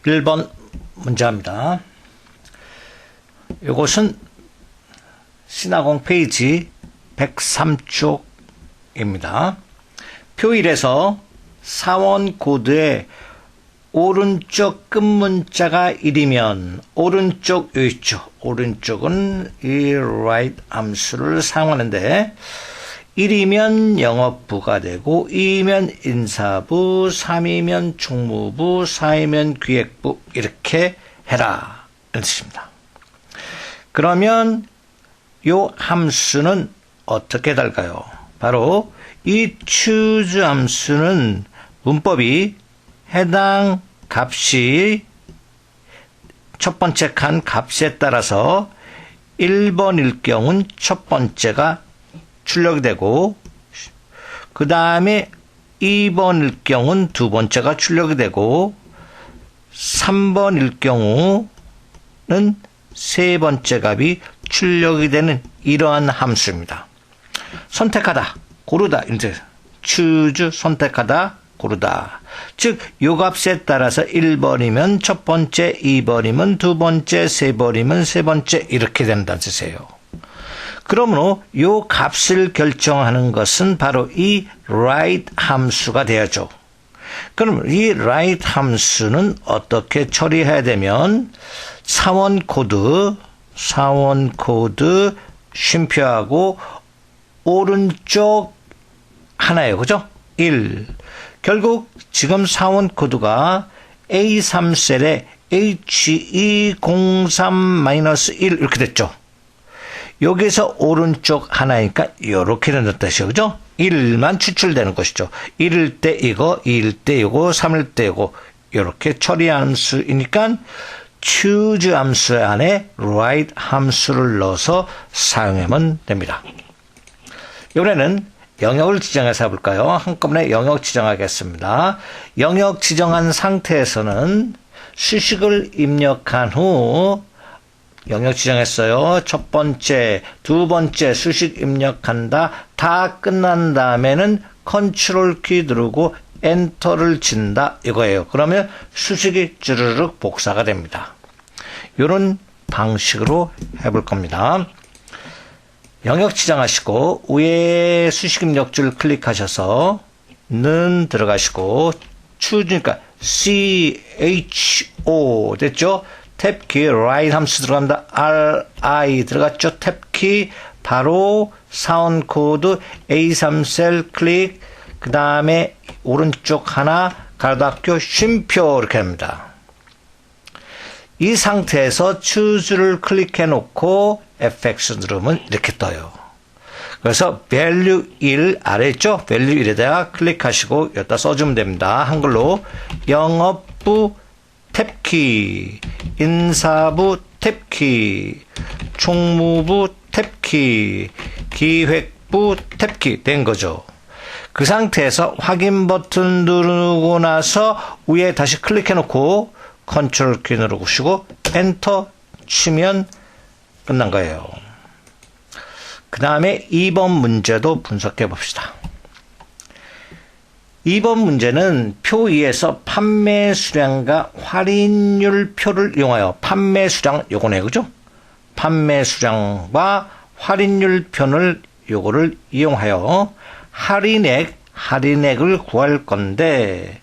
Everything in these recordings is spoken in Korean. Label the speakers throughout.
Speaker 1: 1번 문제입니다. 이것은 신화공 페이지 103쪽입니다. 표 1에서 사원 코드의 오른쪽 끝 문자가 1이면 오른쪽 여기 있죠. 오른쪽은 이 right 함수를 사용하는데 1이면 영업부가 되고 2이면 인사부, 3이면 총무부, 4이면 기획부 이렇게 해라 이런 뜻입니다. 그러면 이 함수는 어떻게 달까요? 바로 이 choose 함수는 문법이 해당 값이 첫 번째 칸 값에 따라서 1번일 경우는 첫 번째가 출력이 되고 그 다음에 2번일 경우는 두 번째가 출력이 되고 3번일 경우는 세 번째 값이 출력이 되는 이러한 함수입니다. 선택하다, 고르다, 이제 choose 선택하다, 고르다. 즉, 요 값에 따라서 1번이면 첫 번째, 2번이면 두 번째, 세 번이면 세 번째 이렇게 된다는 뜻이에요. 그러므로 요 값을 결정하는 것은 바로 이 right 함수가 되어야죠. 그럼 이 right 함수는 어떻게 처리해야 되면 사원 코드 쉼표하고 오른쪽 하나예요. 그죠? 1. 결국 지금 사원 코드가 A3셀에 HE03-1 이렇게 됐죠. 여기서 오른쪽 하나니까 이렇게 된다는 뜻이죠. 그죠? 1만 추출되는 것이죠. 1일 때 이거, 2일 때 이거, 3일 때 이거 이렇게 처리하는 함수이니까 choose 함수 안에 right 함수를 넣어서 사용하면 됩니다. 이번에는 영역을 지정해서 해볼까요? 한꺼번에 영역 지정하겠습니다. 영역 지정한 상태에서는 수식을 입력한 후 영역 지정했어요. 첫 번째, 두 번째 수식 입력한다. 다 끝난 다음에는 컨트롤 키 누르고 엔터를 친다. 이거예요. 그러면 수식이 쭈르륵 복사가 됩니다. 이런 방식으로 해볼 겁니다. 영역 지정하시고 위에 수식 입력줄 클릭하셔서 는 들어가시고 추니까 CHO 됐죠? 탭키 right 함수 들어간다. RI 들어갔죠? 탭키 바로 사원 코드 A3셀 클릭 그 다음에 오른쪽 하나 가로닫고 쉼표 이렇게 합니다. 이 상태에서 choose를 클릭해 놓고 FX 누르면 이렇게 떠요. 그래서 value 1 아래 있죠? value 1에다가 클릭하시고 여기다 써주면 됩니다. 한글로 영업부 탭키, 인사부 탭키, 총무부 탭키, 기획부 탭키 된 거죠. 그 상태에서 확인 버튼 누르고 나서 위에 다시 클릭해 놓고 컨트롤 키 누르시고 엔터 치면 끝난 거예요. 그 다음에 2번 문제도 분석해 봅시다. 2번 문제는 표 2에서 판매 수량과 할인율 표를 이용하여 판매 수량 요거네 그죠? 판매 수량과 할인율 표를 요거를 이용하여 할인액을 구할 건데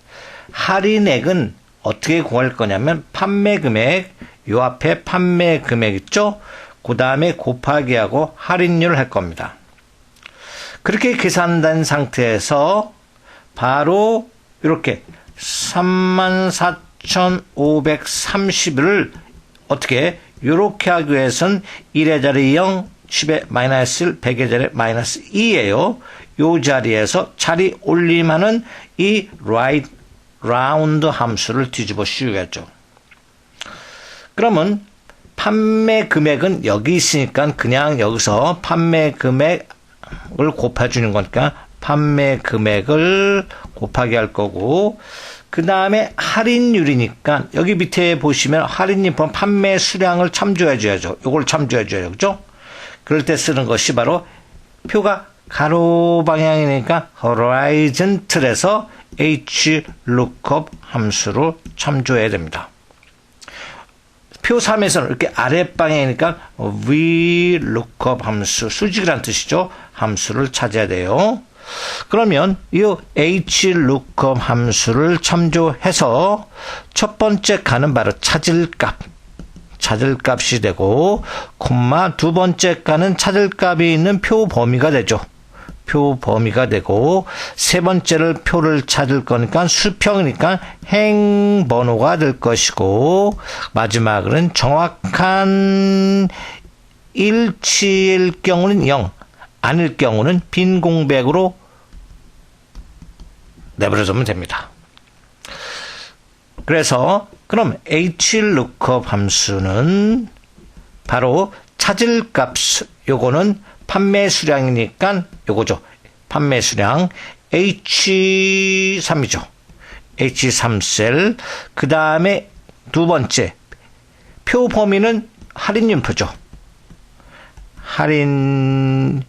Speaker 1: 할인액은 어떻게 구할 거냐면 판매 금액 요 앞에 판매 금액 있죠? 그 다음에 곱하기하고 할인율을 할 겁니다. 그렇게 계산된 상태에서 바로 이렇게 34,530을 어떻게 이렇게 하기 위해서는 1의 자리 0, 10의 마이너스 1, 100의 자리 마이너스 2예요. 이 자리에서 자리 올림하는 이 right round 함수를 뒤집어 씌우겠죠. 그러면 판매 금액은 여기 있으니까 그냥 여기서 판매 금액을 곱해주는 거니까 판매 금액을 곱하기 할 거고 그 다음에 할인율이니까 여기 밑에 보시면 할인율 판매 수량을 참조해 줘야죠. 이걸 참조해 줘야죠. 그죠? 그럴 때 쓰는 것이 바로 표가 가로 방향이니까 horizontal에서 hlookup 함수로 참조해야 됩니다. 표 3에서는 이렇게 아랫방향이니까 VLOOKUP 함수, 수직이란 뜻이죠. 함수를 찾아야 돼요. 그러면 이 HLOOKUP 함수를 참조해서 첫 번째 칸은 바로 찾을 값이 되고, 콤마 두 번째 칸은 찾을 값이 있는 표 범위가 되죠. 표 범위가 되고, 세 번째를 표를 찾을 거니까 수평이니까 행번호가 될 것이고, 마지막은 정확한 일치일 경우는 0, 아닐 경우는 빈 공백으로 내버려두면 됩니다. 그래서 그럼 HLOOKUP 함수는 바로 찾을 값, 요거는 판매 수량이니까 요거죠. 판매 수량 H3이죠. H3셀. 그 다음에 두 번째 표 범위는 할인율표죠. 할인율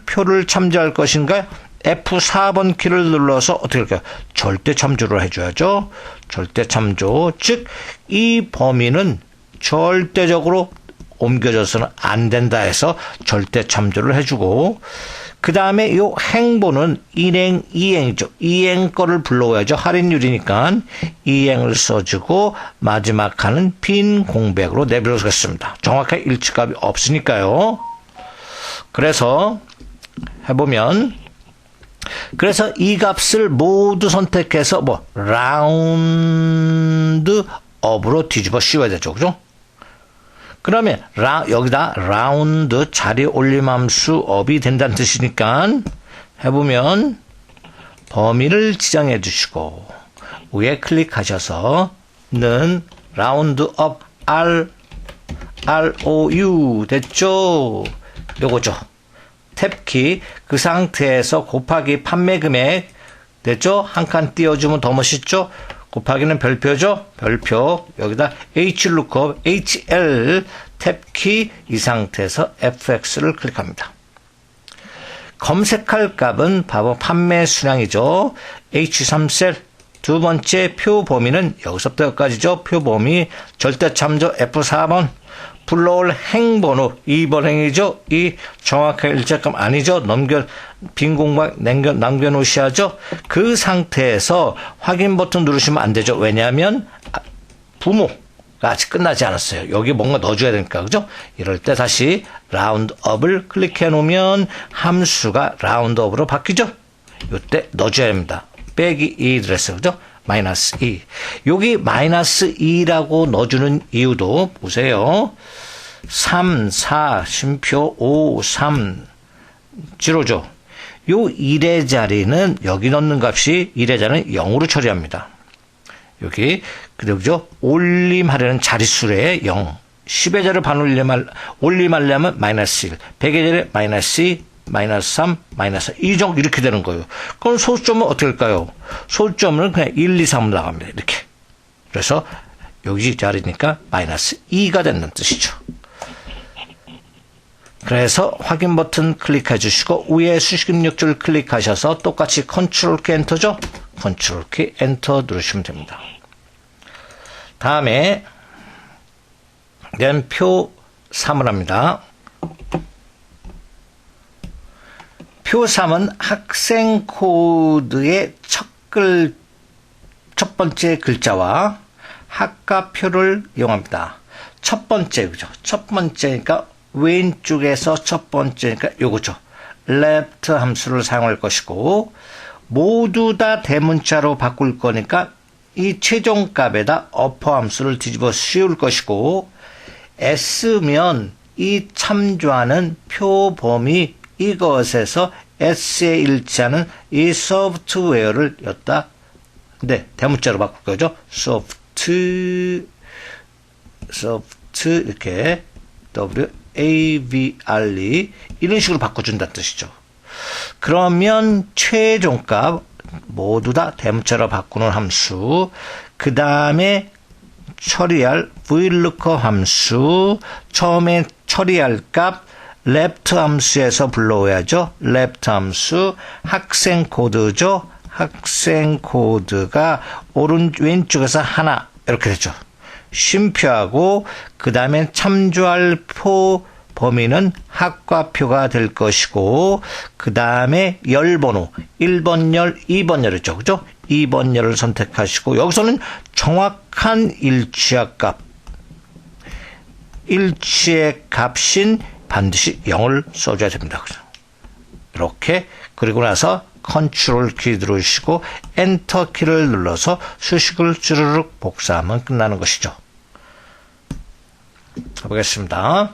Speaker 1: 표를 참조할 것인가? F4번 키를 눌러서 어떻게 할까요? 절대 참조를 해줘야죠. 절대 참조. 즉, 이 범위는 절대적으로 옮겨져서는 안 된다 해서 절대 참조를 해주고, 그 다음에 이 행보는 일행, 이행이죠. 이행 거를 불러와야죠. 할인율이니까 이행을 써주고, 마지막 칸은 빈 공백으로 내버려두겠습니다. 정확하게 일치값이 없으니까요. 그래서 해보면, 그래서 이 값을 모두 선택해서 라운드 업으로 뒤집어 씌워야 되죠. 그죠? 그러면 여기다 라운드 자리 올림 함수 업이 된다는 뜻이니까 해보면 범위를 지정해 주시고 위에 클릭하셔서 는 라운드 업 ROU 됐죠? 요거죠. 탭키 그 상태에서 곱하기 판매 금액 됐죠? 한 칸 띄워주면 더 멋있죠? 곱하기는 별표죠? 별표 여기다 HLOOKUP HL 탭키 이 상태에서 FX를 클릭합니다. 검색할 값은 바로 판매 수량이죠. H3셀 두 번째 표 범위는 여기서부터 여기까지죠. 표 범위 절대 참조 F4번 불러올 행번호 2번 행이죠. 이 정확하게 일자감 아니죠. 빈 공간 남겨놓으셔야죠. 그 상태에서 확인 버튼 누르시면 안 되죠. 왜냐하면 부모가 아직 끝나지 않았어요. 여기 뭔가 넣어줘야 되니까 그죠? 이럴 때 다시 라운드업을 클릭해 놓으면 함수가 라운드업으로 바뀌죠. 이때 넣어줘야 됩니다. 빼기 2 들었어요. 그죠? 마이너스 2. 여기 마이너스 2라고 넣어주는 이유도 보세요. 3, 4, 쉼표 5, 3, 0죠. 요 1의 자리는 여기 넣는 값이 1의 자리는 0으로 처리합니다. 여기 그죠? 올림하려는 자릿수에 0. 10의 자리를 올림하려면 마이너스 1. 100의 자리에 마이너스 2. 마이너스 3, 마이너스 2 정도 이렇게 되는 거예요. 그럼 소수점은 어떻게 할까요? 소수점은 그냥 1, 2, 3으로 나갑니다. 이렇게. 그래서 여기 자리니까 마이너스 2가 된다는 뜻이죠. 그래서 확인 버튼 클릭해 주시고 위에 수식 입력줄 클릭하셔서 똑같이 컨트롤 키 엔터죠? 컨트롤 키 엔터 누르시면 됩니다. 다음에 표 3을 합니다. 표 3은 학생 코드의 첫 번째 글자와 학과표를 이용합니다. 첫 번째, 그죠? 첫 번째니까 왼쪽에서 첫 번째니까 요거죠. left 함수를 사용할 것이고, 모두 다 대문자로 바꿀 거니까 이 최종값에다 upper 함수를 뒤집어 씌울 것이고, S면 이 참조하는 표 범위 이것에서 S에 일치하는 이 소프트웨어를 여기다 대문자로 바꿀 거죠. 소프트 이렇게 WAVRE 이런 식으로 바꿔준다는 뜻이죠. 그러면 최종값 모두 다 대문자로 바꾸는 함수, 그 다음에 처리할 VLOOKUP 함수, 처음에 처리할 값 left 함수에서 불러와야죠. left 함수, 학생 코드죠. 학생 코드가 왼쪽에서 하나 이렇게 되죠. 쉼표하고 그 다음에 참조할 표 범위는 학과표가 될 것이고 그 다음에 열번호 1번 열, 2번 열이죠. 그죠? 2번 열을 선택하시고 여기서는 정확한 일치학 값 일치의 값인 반드시 0을 써줘야 됩니다. 이렇게 그리고 나서 컨트롤 키 누르시고 엔터 키를 눌러서 수식을 주르륵 복사하면 끝나는 것이죠. 가보겠습니다.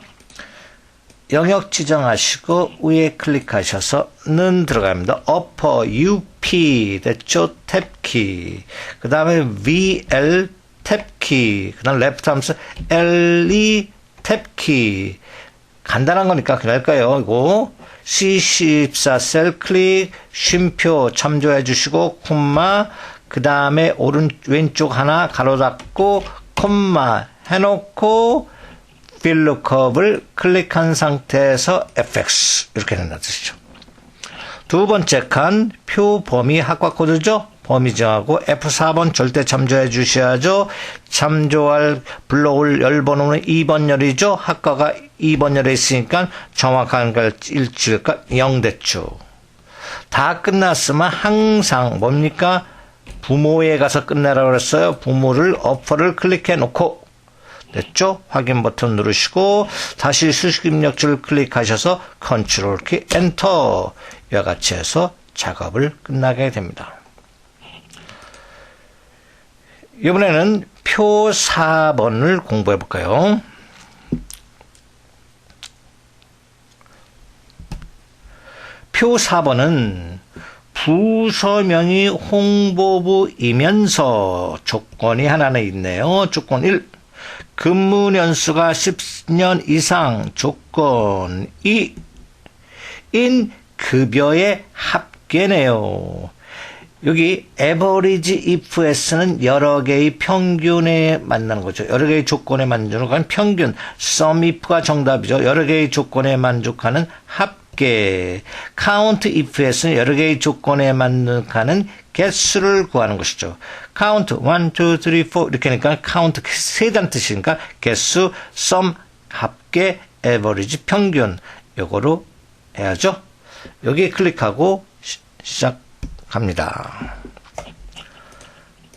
Speaker 1: 영역 지정하시고 위에 클릭하셔서 는 들어갑니다. upper UP 됐죠? 탭키 그 다음에 VL 탭키 그 다음 레프트 하면서 LE 탭키 간단한 거니까 그냥 할까요? 이거 C14 셀 클릭 쉼표 참조해 주시고 콤마 그 다음에 왼쪽 하나 가로 닫고 콤마 해놓고 VLOOKUP을 클릭한 상태에서 FX 이렇게 된다는 뜻이죠. 두 번째 칸 표 범위 학과 코드죠. 범위 정하고 F4번 절대 참조해 주셔야죠. 참조할 불러올 열번호는 2번 열이죠. 학과가 2번 열에 있으니까 정확한 일치일까 0 됐죠. 다 끝났으면 항상 뭡니까? 부모에 가서 끝내라고 그랬어요. 부모를 어퍼를 클릭해 놓고 됐죠? 확인 버튼 누르시고 다시 수식 입력줄을 클릭하셔서 컨트롤 키 엔터 이와 같이 해서 작업을 끝나게 됩니다. 이번에는 표 4번을 공부해 볼까요? 표 4번은 부서명이 홍보부이면서 조건이 하나는 있네요. 조건 1. 근무 연수가 10년 이상 조건 2. 인 급여의 합계네요. 여기 average ifs는 여러 개의 평균에 만나는 거죠. 여러 개의 조건에 만족하는 평균. sum if가 정답이죠. 여러 개의 조건에 만족하는 합계. count ifs는 여러 개의 조건에 만족하는 개수를 구하는 것이죠. count 1, 2, 3, 4 이렇게 하니까 count 세단 뜻이니까 개수, sum 합계, average 평균 요거로 해야죠. 여기에 클릭하고 시작합니다.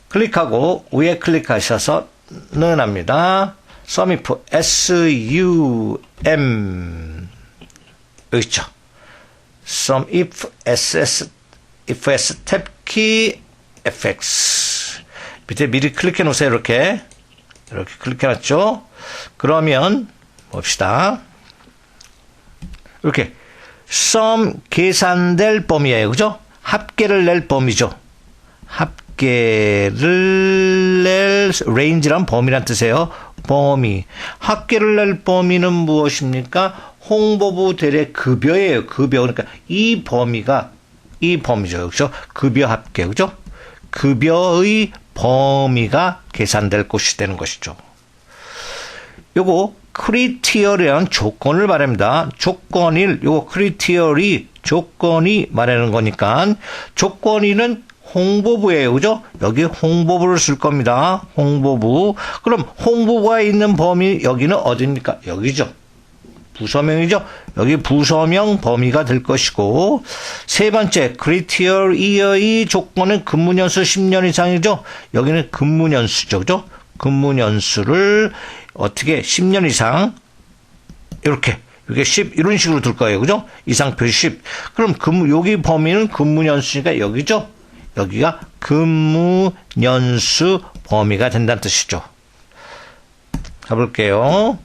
Speaker 1: 클릭하고 위에 클릭하셔서 는 합니다. sum if SUM 여기 있죠. sum if SS if S 탭키 FX 밑에 미리 클릭해 놓으세요. 이렇게 클릭해 놨죠. 그러면 봅시다. 이렇게 sum 계산될 범위예요. 그죠? 합계를 낼 범위죠. 합계를 낼 range란 범위란 뜻이에요. 범위. 합계를 낼 범위는 무엇입니까? 홍보부 대리 급여예요. 급여. 그러니까 이 범위가 이 범위죠. 그죠? 급여 합계. 그죠? 급여의 범위가 계산될 것이 되는 것이죠. 요거 크리티어리라는 조건을 말합니다. 조건 1, 요거 크리티어리 조건이 말하는 거니까 조건 2는 홍보부예요. 그죠? 여기 홍보부를 쓸 겁니다. 홍보부. 그럼 홍보부가 있는 범위 여기는 어디입니까? 여기죠. 부서명이죠. 여기 부서명 범위가 될 것이고 세 번째 크리티얼 이어의 조건은 근무연수 10년 이상이죠. 여기는 근무연수죠. 그죠? 근무연수를 어떻게 10년 이상 이렇게 이게 10 이런 식으로 둘 거예요. 그죠? 이상 표시 10. 그럼 여기 범위는 근무연수니까 여기죠. 여기가 근무연수 범위가 된다는 뜻이죠. 가볼게요.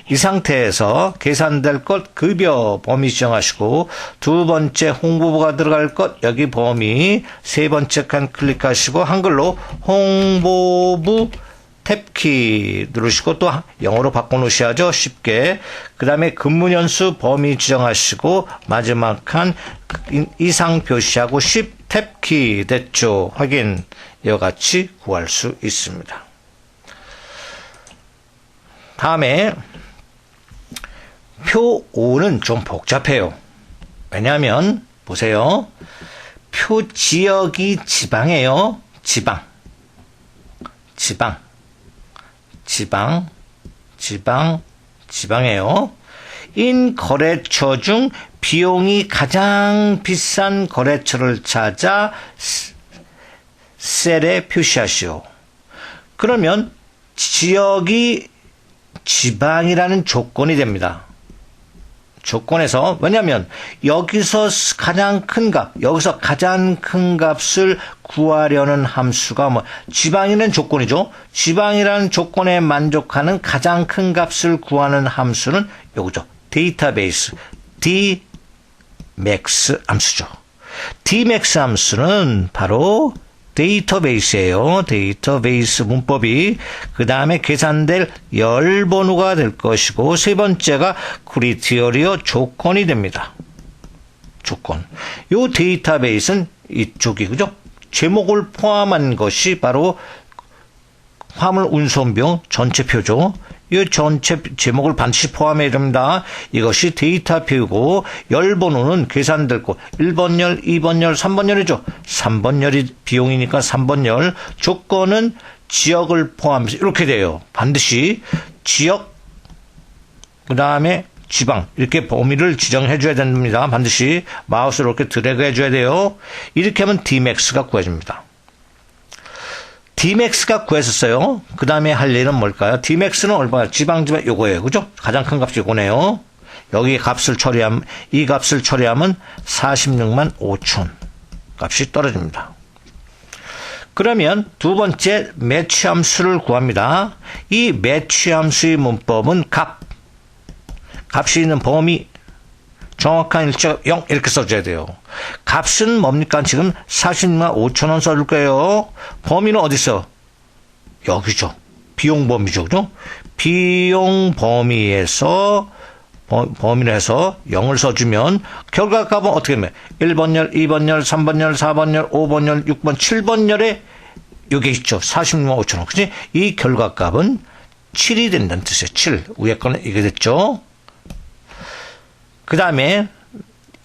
Speaker 1: 이 상태에서 계산될 것 급여 범위 지정하시고 두 번째 홍보부가 들어갈 것 여기 범위 세 번째 칸 클릭하시고 한글로 홍보부 탭키 누르시고 또 영어로 바꿔놓으셔야죠. 쉽게. 그 다음에 근무연수 범위 지정하시고 마지막 칸 이상 표시하고 10 탭키 됐죠. 확인. 이와 같이 구할 수 있습니다. 다음에 표 5는 좀 복잡해요. 왜냐하면 보세요. 표 지역이 지방이에요. 지방. 지방이에요. 인 거래처 중 비용이 가장 비싼 거래처를 찾아 셀에 표시하시오. 그러면 지역이 지방이라는 조건이 됩니다. 조건에서 왜냐하면 여기서 가장 큰 값을 구하려는 함수가 지방이라는 조건이죠. 지방이라는 조건에 만족하는 가장 큰 값을 구하는 함수는 요거죠. 데이터베이스 dmax 함수죠. dmax 함수는 바로 데이터베이스예요. 데이터베이스 문법이 그 다음에 계산될 열번호가 될 것이고 세 번째가 크리테리어 조건이 됩니다. 조건. 요 데이터베이스는 이쪽이 그죠? 제목을 포함한 것이 바로 화물 운송비용 전체표죠. 이 전체 제목을 반드시 포함해야 됩니다. 이것이 데이터표이고 열번호는 계산될 거 1번열, 2번열, 3번열이죠. 3번열이 비용이니까 3번열. 조건은 지역을 포함해서 이렇게 돼요. 반드시 지역 그 다음에 지방 이렇게 범위를 지정해 줘야 됩니다. 반드시 마우스로 이렇게 드래그 해줘야 돼요. 이렇게 하면 dmax가 구해집니다. dmax가 구했었어요. 그 다음에 할 일은 뭘까요? dmax는 얼마나 지방 요거예요. 그죠? 가장 큰 값이 요거네요. 여기 이 값을 처리하면 46만 5천 값이 떨어집니다. 그러면 두 번째 매치 함수를 구합니다. 이 매치 함수의 문법은 값이 있는 범위 정확한 일자가 0 이렇게 써줘야 돼요. 값은 뭡니까? 지금 46만 5천 원 써줄 거예요. 범위는 어디 있어? 여기죠. 비용 범위죠. 그죠? 비용 범위에서 범위를 해서 0을 써주면 결과값은 어떻게 되면 1번열, 2번열, 3번열, 4번열, 5번열, 6번, 7번열에 여기 있죠. 46만 5천 원. 그치? 이 결과값은 7이 된다는 뜻이에요. 7. 위에 거는 이게 됐죠. 그 다음에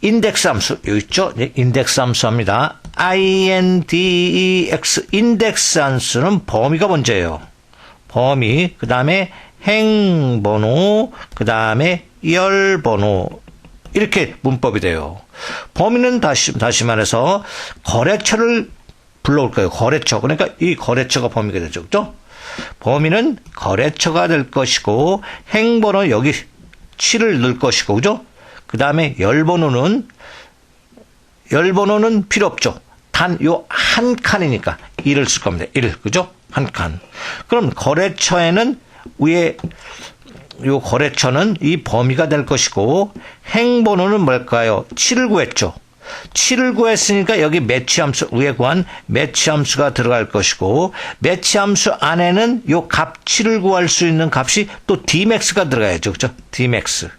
Speaker 1: 인덱스 함수 여기 있죠. 네, 인덱스 함수 합니다. INDEX 인덱스 함수는 범위가 먼저예요. 범위 그 다음에 행번호 그 다음에 열번호 이렇게 문법이 돼요. 범위는 다시 말해서 거래처를 불러올 거예요. 거래처. 그러니까 이 거래처가 범위가 되죠. 그렇죠? 범위는 거래처가 될 것이고 행번호 여기 7을 넣을 것이고 그죠? 그 다음에 열번호는 필요 없죠. 단 요 한 칸이니까 1을 쓸 겁니다. 1, 그죠? 한 칸. 그럼 거래처에는 위에 요 거래처는 이 범위가 될 것이고 행번호는 뭘까요? 7을 구했죠. 7을 구했으니까 여기 매치 함수 위에 구한 매치 함수가 들어갈 것이고 매치 함수 안에는 요 값 7을 구할 수 있는 값이 또 dmax가 들어가야죠. 그죠? dmax.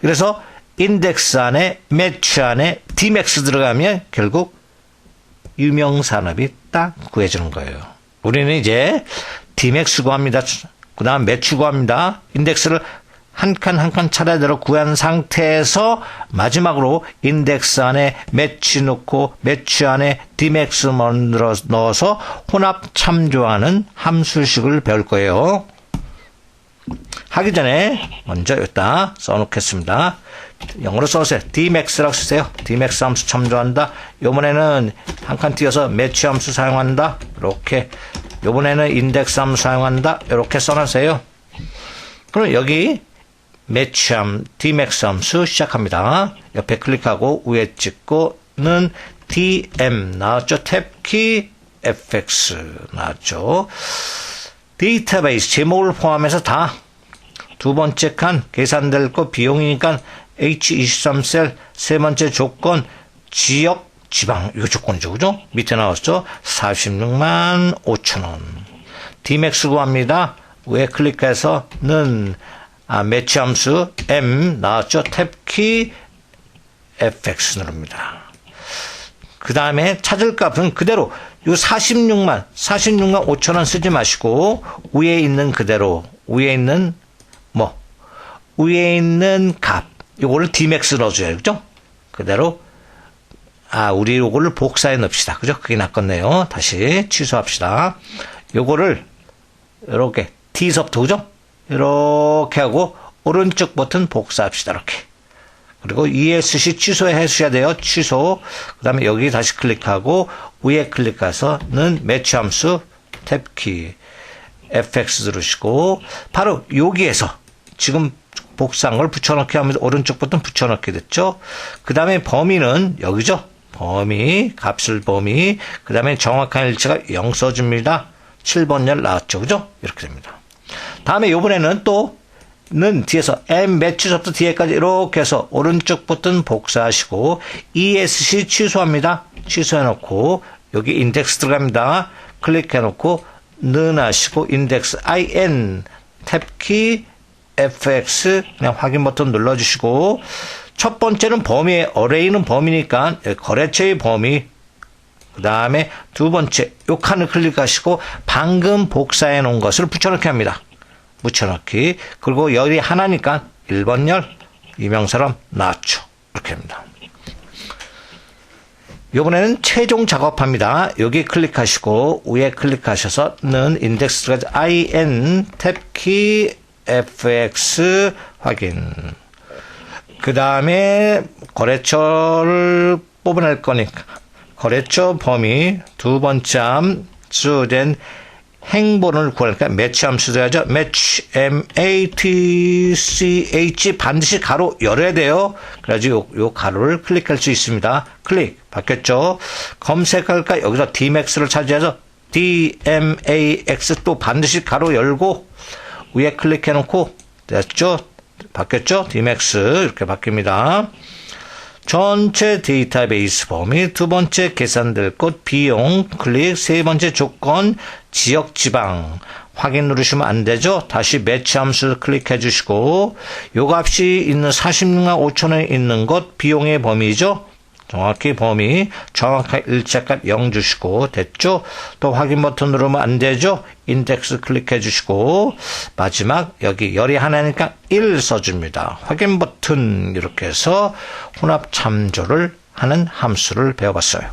Speaker 1: 그래서 인덱스 안에 매치 안에 dmax 들어가면 결국 유명산업이 딱 구해지는 거예요. 우리는 이제 dmax 구합니다. 그 다음 매치 구합니다. 인덱스를 한 칸 한 칸 차례대로 구한 상태에서 마지막으로 인덱스 안에 매치 넣고 매치 안에 dmax 넣어서 혼합 참조하는 함수식을 배울 거예요. 하기 전에 먼저 여기다 써놓겠습니다. 영어로 써주세요. dmax라고 쓰세요. dmax 함수 참조한다. 요번에는 한 칸 띄어서 매치 함수 사용한다. 이렇게. 요번에는 인덱스 함수 사용한다. 이렇게 써놓으세요. 그럼 여기 매치 dmax 함수 시작합니다. 옆에 클릭하고 위에 찍고는 dm 나왔죠. 탭키 fx 나왔죠. 데이터베이스 제목을 포함해서 다 두 번째 칸 계산될 거 비용이니까 H23셀 세 번째 조건 지역 지방 이거 조건이죠. 그죠? 밑에 나왔죠. 46만 5천 원. dmax 구합니다. 위에 클릭해서는 매치 함수 M 나왔죠. 탭키 fx 누릅니다. 그 다음에 찾을 값은 그대로 요 46만 5천 원 쓰지 마시고 위에 있는 그대로 위에 있는 값 요거를 dmax 넣어줘요. 그죠? 그대로 우리 요거를 복사해 넣읍시다. 그죠? 그게 낫겠네요. 다시 취소합시다. 요거를 이렇게 D서부터 그죠? 이렇게 하고 오른쪽 버튼 복사합시다. 이렇게. 그리고 ESC 취소해 주셔야 돼요. 취소. 그 다음에 여기 다시 클릭하고 위에 클릭해서는 매치 함수 탭키 FX 누르시고 바로 여기에서 지금 복사한 걸 붙여넣기 하면서 오른쪽 버튼 붙여넣기 됐죠. 그 다음에 범위는 여기죠. 범위, 값을 범위, 그 다음에 정확한 일치가 0 써줍니다. 7번 열 나왔죠. 그죠? 이렇게 됩니다. 다음에 요번에는 또는 뒤에서 M 매치서부터 뒤에까지 이렇게 해서 오른쪽 버튼 복사하시고 ESC 취소합니다. 취소해놓고 여기 인덱스 들어갑니다. 클릭해놓고 는 하시고 인덱스 IN 탭키 FX 그냥 확인 버튼 눌러주시고 첫 번째는 범위에 어레이는 범위니까 거래처의 범위 그 다음에 두 번째 요 칸을 클릭하시고 방금 복사해 놓은 것을 붙여넣기 합니다. 붙여넣기 그리고 열이 하나니까 1번 열 이명사람 나왔죠. 이렇게 합니다. 이번에는 최종 작업합니다. 여기 클릭하시고 위에 클릭하셔서는 인덱스 들어가서 IN 탭키 FX 확인 그 다음에 거래처를 뽑아낼 거니까 거래처 범위 두 번째 함수된 행본을 구하니까 매치 함수 돼야죠. 매치 MATCH 반드시 가로 열어야 돼요. 그래가지고 요 가로를 클릭할 수 있습니다. 클릭 바뀌었죠. 검색할까 여기서 Dmax를 찾아서 DMAX 또 반드시 가로 열고 위에 클릭해 놓고 됐죠. 바뀌었죠. Dmax 이렇게 바뀝니다. 전체 데이터베이스 범위, 두 번째 계산될 것 비용 클릭, 세 번째 조건 지역 지방 확인 누르시면 안 되죠. 다시 매치 함수 클릭해 주시고 요 값이 있는 46만 5천원에 있는 것 비용의 범위죠. 정확히 범위, 정확한 일자값 0 주시고 됐죠. 또 확인 버튼 누르면 안 되죠. 인덱스 클릭해 주시고 마지막 여기 열이 하나니까 1 써줍니다. 확인 버튼 이렇게 해서 혼합 참조를 하는 함수를 배워봤어요.